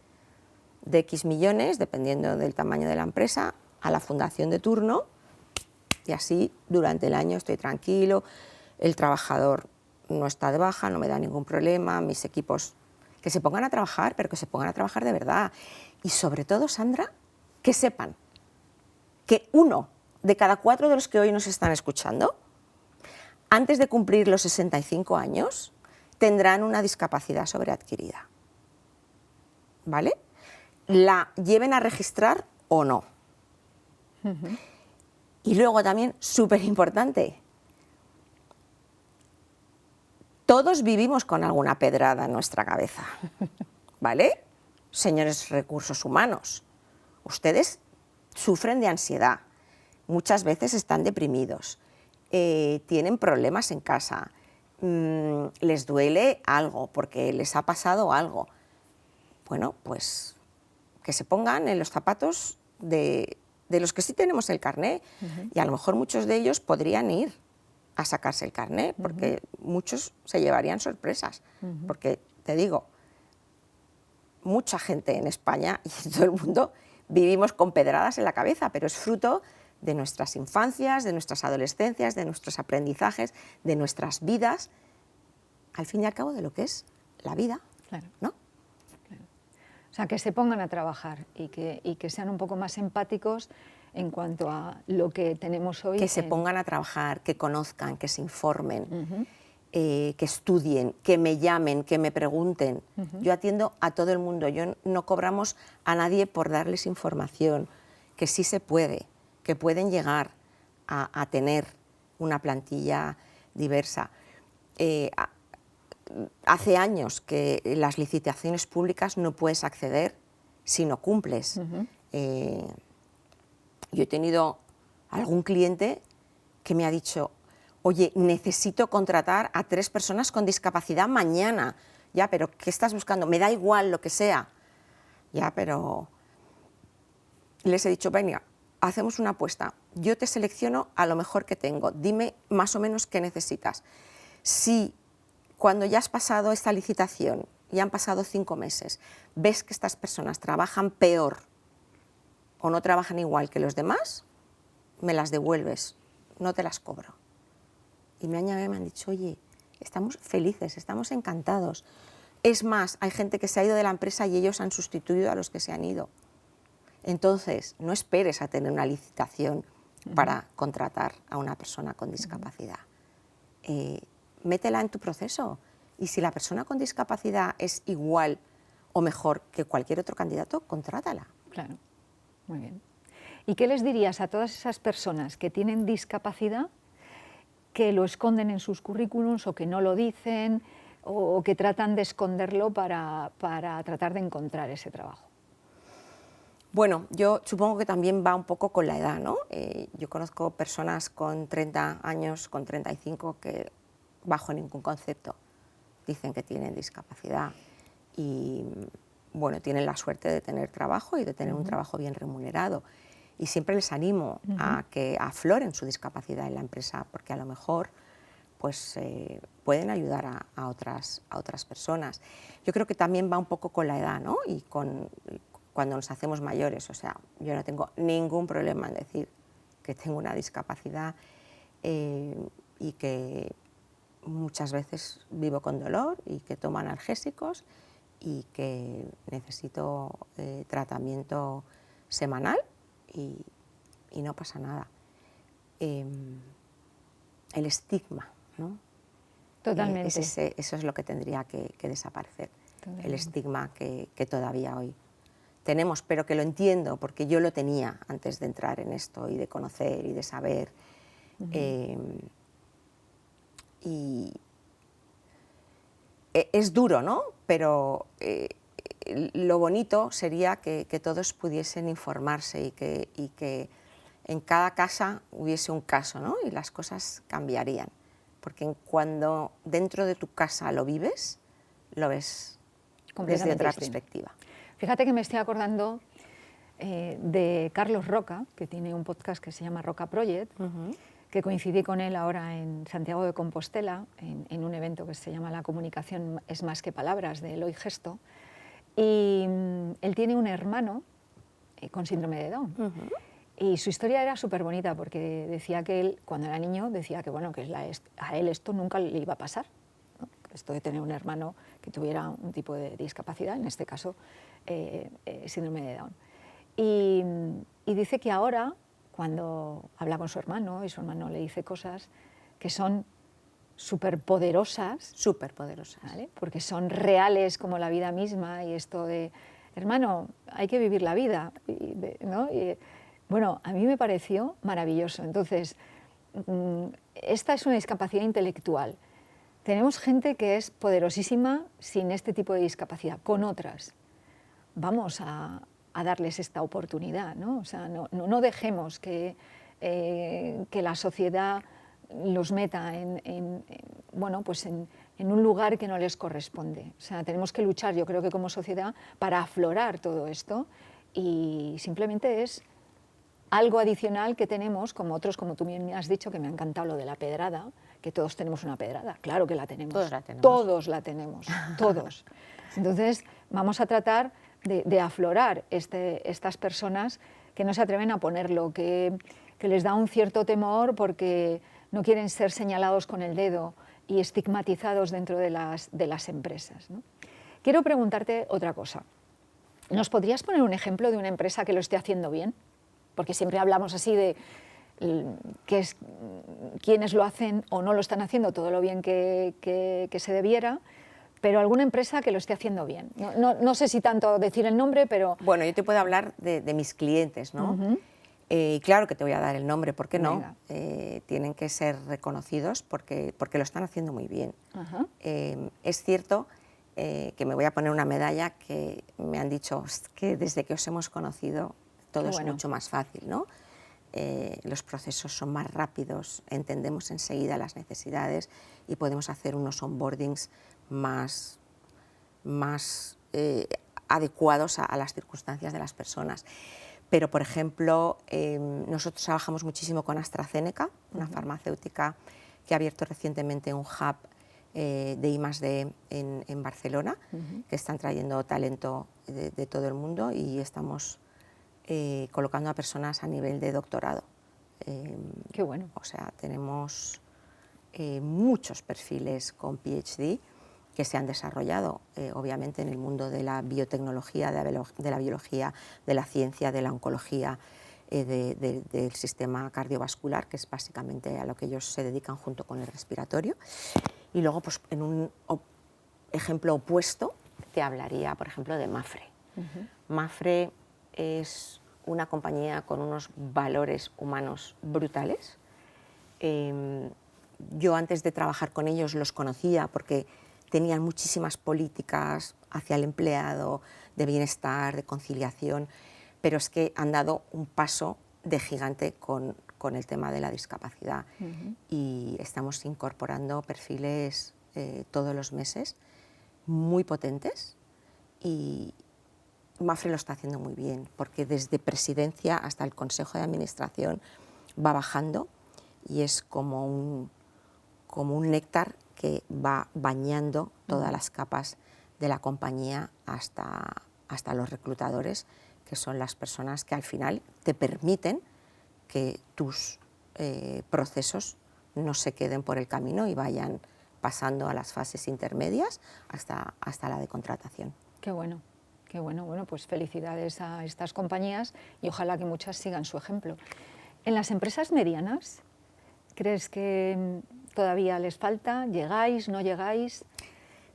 de X millones, dependiendo del tamaño de la empresa, a la fundación de turno, y así durante el año estoy tranquilo, el trabajador no está de baja, no me da ningún problema, mis equipos, que se pongan a trabajar, pero que se pongan a trabajar de verdad. Y sobre todo, Sandra, que sepan que 1 de cada 4 de los que hoy nos están escuchando, antes de cumplir los 65 años, tendrán una discapacidad sobreadquirida. ¿Vale? La lleven a registrar o no. Y luego también, súper importante, todos vivimos con alguna pedrada en nuestra cabeza, ¿vale? Señores recursos humanos, ustedes sufren de ansiedad, muchas veces están deprimidos, tienen problemas en casa, les duele algo porque les ha pasado algo. Bueno, pues que se pongan en los zapatos de los que sí tenemos el carné, y a lo mejor muchos de ellos podrían ir a sacarse el carné, porque muchos se llevarían sorpresas, porque te digo, mucha gente en España y en todo el mundo vivimos con pedradas en la cabeza, pero es fruto de nuestras infancias, de nuestras adolescencias, de nuestros aprendizajes, de nuestras vidas, al fin y al cabo de lo que es la vida, Claro. ¿no? O sea, que se pongan a trabajar y que sean un poco más empáticos en cuanto a lo que tenemos hoy. Que se pongan a trabajar, que conozcan, que se informen, que estudien, que me llamen, que me pregunten. Yo atiendo a todo el mundo, yo no cobramos a nadie por darles información, que sí se puede, que pueden llegar a tener una plantilla diversa. Hace años que las licitaciones públicas no puedes acceder si no cumples. Yo he tenido algún cliente que me ha dicho, oye, necesito contratar a 3 personas con discapacidad mañana. Ya, pero ¿qué estás buscando? Me da igual lo que sea. Ya, pero les he dicho, venga, hacemos una apuesta. Yo te selecciono a lo mejor que tengo. Dime más o menos qué necesitas. Si cuando ya has pasado esta licitación, ya han pasado 5 meses, ves que estas personas trabajan peor o no trabajan igual que los demás, me las devuelves, no te las cobro. Y me han llamado y me han dicho, oye, estamos felices, estamos encantados. Es más, hay gente que se ha ido de la empresa y ellos han sustituido a los que se han ido. Entonces, no esperes a tener una licitación para contratar a una persona con discapacidad. Métela en tu proceso. Y si la persona con discapacidad es igual o mejor que cualquier otro candidato, contrátala. Claro, muy bien. ¿Y qué les dirías a todas esas personas que tienen discapacidad, que lo esconden en sus currículums o que no lo dicen o que tratan de esconderlo para tratar de encontrar ese trabajo? Bueno, yo supongo que también va un poco con la edad, ¿no? Yo conozco personas con 30 años, con 35, que bajo ningún concepto dicen que tienen discapacidad y, bueno, tienen la suerte de tener trabajo y de tener un trabajo bien remunerado. Y siempre les animo a que afloren su discapacidad en la empresa, porque a lo mejor pues, pueden ayudar a otras personas. Yo creo que también va un poco con la edad, ¿no? Y cuando nos hacemos mayores. O sea, yo no tengo ningún problema en decir que tengo una discapacidad y que muchas veces vivo con dolor y que tomo analgésicos y que necesito tratamiento semanal y no pasa nada. El estigma, ¿no? Totalmente. Eso es lo que tendría que desaparecer. Totalmente. El estigma que todavía hoy tenemos, pero que lo entiendo porque yo lo tenía antes de entrar en esto y de conocer y de saber. Y es duro, ¿no? Pero lo bonito sería que todos pudiesen informarse y que en cada casa hubiese un caso, ¿no? Y las cosas cambiarían. Porque cuando dentro de tu casa lo vives, lo ves desde otra perspectiva. Fíjate que me estoy acordando de Carlos Roca, que tiene un podcast que se llama Roca Project, que coincidí con él ahora en Santiago de Compostela, en un evento que se llama La comunicación es más que palabras, de Eloy Gesto. Y él tiene un hermano con síndrome de Down. Y su historia era súper bonita porque decía que él, cuando era niño, decía que, bueno, que a él esto nunca le iba a pasar, ¿no? Esto de tener un hermano que tuviera un tipo de discapacidad, en este caso síndrome de Down. Y dice que ahora, cuando habla con su hermano y su hermano le dice cosas que son súper poderosas, ¿vale? Porque son reales como la vida misma, y esto de, hermano, hay que vivir la vida, ¿no? Bueno, a mí me pareció maravilloso. Entonces, esta es una discapacidad intelectual. Tenemos gente que es poderosísima sin este tipo de discapacidad, con otras. Vamos a darles esta oportunidad, ¿no? O sea, no dejemos que la sociedad los meta en un lugar que no les corresponde. O sea, tenemos que luchar, yo creo que como sociedad, para aflorar todo esto, y simplemente es algo adicional que tenemos, como otros, como tú me has dicho, que me ha encantado lo de la pedrada, que todos tenemos una pedrada. Claro que la tenemos. Todos la tenemos. Todos la tenemos, todos. Entonces, vamos a tratar de aflorar estas personas que no se atreven a ponerlo, que les da un cierto temor porque no quieren ser señalados con el dedo y estigmatizados dentro de las empresas, ¿no? Quiero preguntarte otra cosa. ¿Nos podrías poner un ejemplo de una empresa que lo esté haciendo bien? Porque siempre hablamos así de quiénes lo hacen o no lo están haciendo todo lo bien que se debiera, pero alguna empresa que lo esté haciendo bien. No sé si tanto decir el nombre, pero... Bueno, yo te puedo hablar de mis clientes, ¿no? Claro que te voy a dar el nombre, ¿por qué no? Tienen que ser reconocidos porque lo están haciendo muy bien. Es cierto que me voy a poner una medalla que me han dicho que desde que os hemos conocido todo es mucho más fácil, ¿no? Los procesos son más rápidos, entendemos enseguida las necesidades y podemos hacer unos onboardings más adecuados a las circunstancias de las personas. Pero, por ejemplo, nosotros trabajamos muchísimo con AstraZeneca, una farmacéutica que ha abierto recientemente un hub de I+D en Barcelona, que están trayendo talento de todo el mundo, y estamos colocando a personas a nivel de doctorado. Qué bueno. O sea, tenemos muchos perfiles con PhD que se han desarrollado, obviamente, en el mundo de la biotecnología, de la biología, de la ciencia, de la oncología, del sistema cardiovascular, que es básicamente a lo que ellos se dedican junto con el respiratorio. Y luego, pues, en un ejemplo opuesto, te hablaría, por ejemplo, de Mapfre. Mapfre es una compañía con unos valores humanos brutales. Yo, antes de trabajar con ellos, los conocía porque tenían muchísimas políticas hacia el empleado, de bienestar, de conciliación, pero es que han dado un paso de gigante con el tema de la discapacidad y estamos incorporando perfiles todos los meses muy potentes y Mapfre lo está haciendo muy bien porque desde presidencia hasta el Consejo de Administración va bajando y es como un néctar que va bañando todas las capas de la compañía hasta los reclutadores, que son las personas que al final te permiten que tus procesos no se queden por el camino y vayan pasando a las fases intermedias hasta la de contratación. Qué bueno, qué bueno. Bueno, pues felicidades a estas compañías y ojalá que muchas sigan su ejemplo. En las empresas medianas, ¿crees que todavía les falta? ¿Llegáis, no llegáis?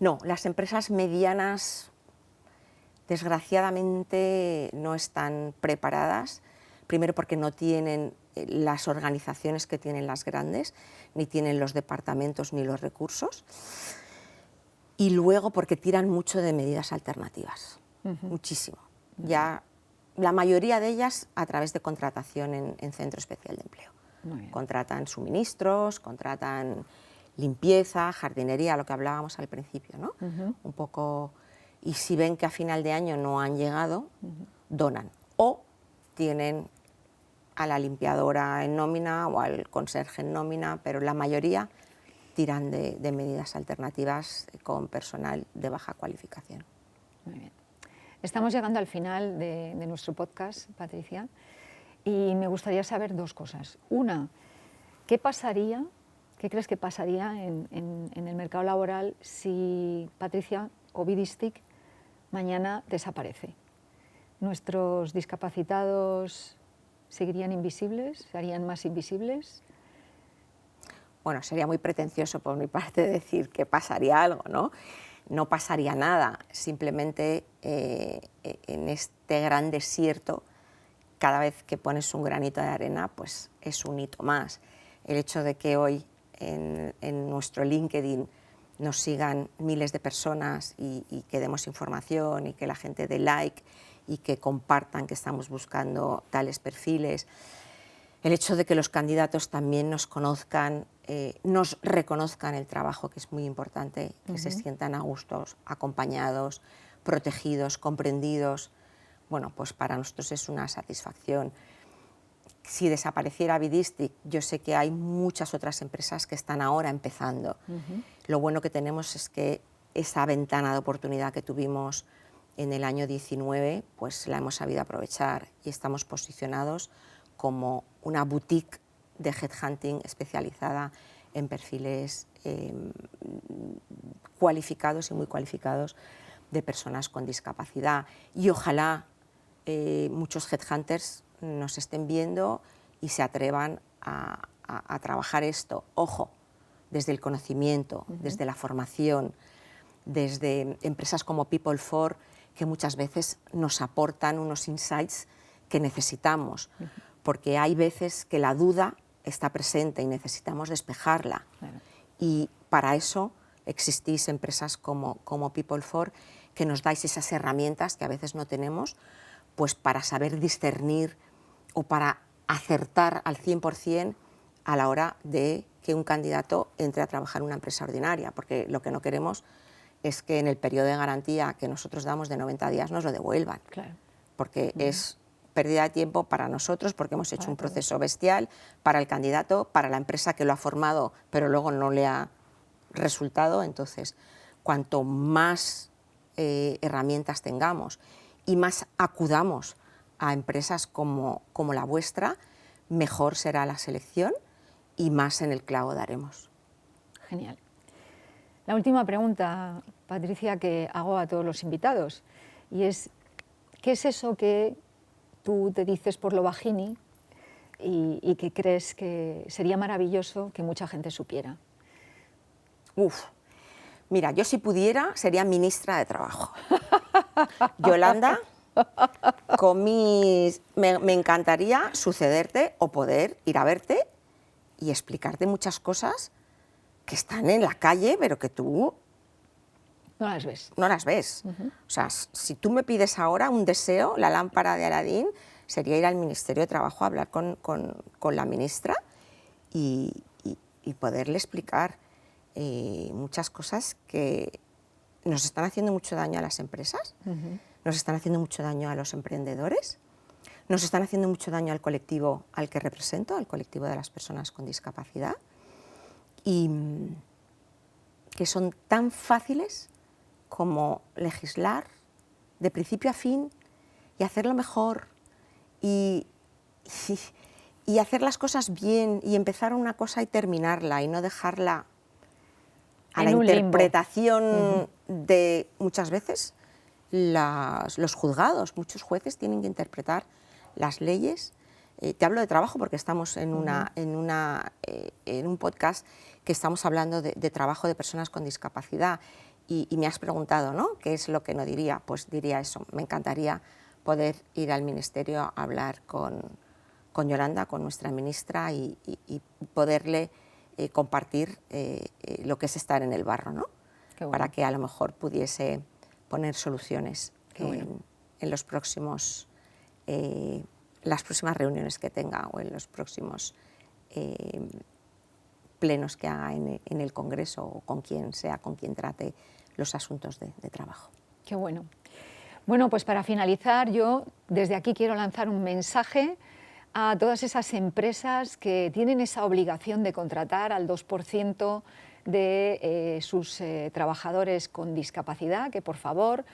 No, las empresas medianas desgraciadamente no están preparadas, primero porque no tienen las organizaciones que tienen las grandes, ni tienen los departamentos ni los recursos, y luego porque tiran mucho de medidas alternativas, muchísimo. Ya la mayoría de ellas a través de contratación en Centro Especial de Empleo. Contratan suministros, contratan limpieza, jardinería, lo que hablábamos al principio, ¿no? Un poco, y si ven que a final de año no han llegado, donan. O tienen a la limpiadora en nómina o al conserje en nómina, pero la mayoría tiran de medidas alternativas con personal de baja cualificación. Muy bien. Estamos llegando al final de nuestro podcast, Patricia, y me gustaría saber dos cosas. Una, ¿qué pasaría, qué crees que pasaría en el mercado laboral si Patricia o Bidistic mañana desaparece? ¿Nuestros discapacitados seguirían invisibles? ¿Se harían más invisibles? Bueno, sería muy pretencioso por mi parte decir que pasaría algo, ¿no? No pasaría nada, simplemente en este gran desierto, cada vez que pones un granito de arena, pues es un hito más. El hecho de que hoy en nuestro LinkedIn nos sigan miles de personas y que demos información y que la gente dé like y que compartan que estamos buscando tales perfiles, el hecho de que los candidatos también nos conozcan, nos reconozcan el trabajo, que es muy importante, que se sientan a gustos, acompañados, protegidos, comprendidos, bueno, pues para nosotros es una satisfacción. Si desapareciera Bidistic, yo sé que hay muchas otras empresas que están ahora empezando. Lo bueno que tenemos es que esa ventana de oportunidad que tuvimos en el año 19, pues la hemos sabido aprovechar y estamos posicionados como una boutique de headhunting especializada en perfiles cualificados y muy cualificados de personas con discapacidad. Y ojalá muchos headhunters nos estén viendo y se atrevan a trabajar esto. Ojo, desde el conocimiento, desde la formación, desde empresas como People4, que muchas veces nos aportan unos insights que necesitamos, porque hay veces que la duda está presente y necesitamos despejarla. Claro. Y para eso existís empresas como People4, que nos dais esas herramientas que a veces no tenemos, pues para saber discernir o para acertar al 100% a la hora de que un candidato entre a trabajar en una empresa ordinaria, porque lo que no queremos es que en el periodo de garantía que nosotros damos de 90 días nos lo devuelvan, claro. Porque es pérdida de tiempo para nosotros, porque hemos hecho un proceso bestial, para el candidato, para la empresa que lo ha formado, pero luego no le ha resultado. Entonces, cuanto más herramientas tengamos y más acudamos a empresas como la vuestra, mejor será la selección y más en el clavo daremos. Genial. La última pregunta, Patricia, que hago a todos los invitados, y es, ¿qué es eso que tú te dices por lo bajini y que crees que sería maravilloso que mucha gente supiera? Mira, yo si pudiera sería ministra de Trabajo. Yolanda, me encantaría sucederte o poder ir a verte y explicarte muchas cosas que están en la calle, pero que tú No las ves. No las ves. O sea, si tú me pides ahora un deseo, la lámpara de Aladín, sería ir al Ministerio de Trabajo a hablar con la ministra y poderle explicar muchas cosas que nos están haciendo mucho daño a las empresas, nos están haciendo mucho daño a los emprendedores, nos están haciendo mucho daño al colectivo al que represento, al colectivo de las personas con discapacidad, y que son tan fáciles como legislar de principio a fin y hacerlo mejor y hacer las cosas bien y empezar una cosa y terminarla y no dejarla a la interpretación de, muchas veces, los juzgados. Muchos jueces tienen que interpretar las leyes. Te hablo de trabajo porque estamos en un podcast que estamos hablando de trabajo de personas con discapacidad y me has preguntado, ¿no?, ¿qué es lo que no diría? Pues diría eso, me encantaría poder ir al Ministerio a hablar con Yolanda, con nuestra ministra, y poderle compartir lo que es estar en el barro, ¿no? Bueno. Para que a lo mejor pudiese poner soluciones en los próximos, las próximas reuniones que tenga o en los próximos plenos que haga en el Congreso o con quien sea, con quien trate los asuntos de trabajo. Qué bueno. Bueno, pues para finalizar, yo desde aquí quiero lanzar un mensaje a todas esas empresas que tienen esa obligación de contratar al 2% de sus trabajadores con discapacidad, que por favor,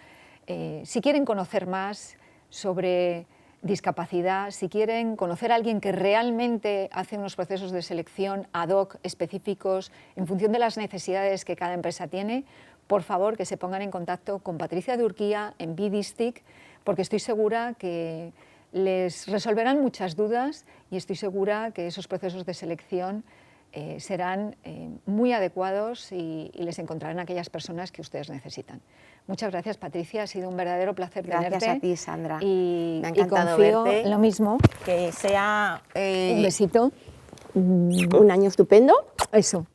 si quieren conocer más sobre discapacidad, si quieren conocer a alguien que realmente hace unos procesos de selección ad hoc específicos en función de las necesidades que cada empresa tiene, por favor que se pongan en contacto con Patricia de Urquía en BDistic, porque estoy segura que les resolverán muchas dudas y estoy segura que esos procesos de selección serán muy adecuados y les encontrarán aquellas personas que ustedes necesitan. Muchas gracias, Patricia, ha sido un verdadero placer tenerte. Gracias a ti, Sandra. Y me ha encantado confío verte. lo mismo. Que sea Un besito. un año estupendo. Eso.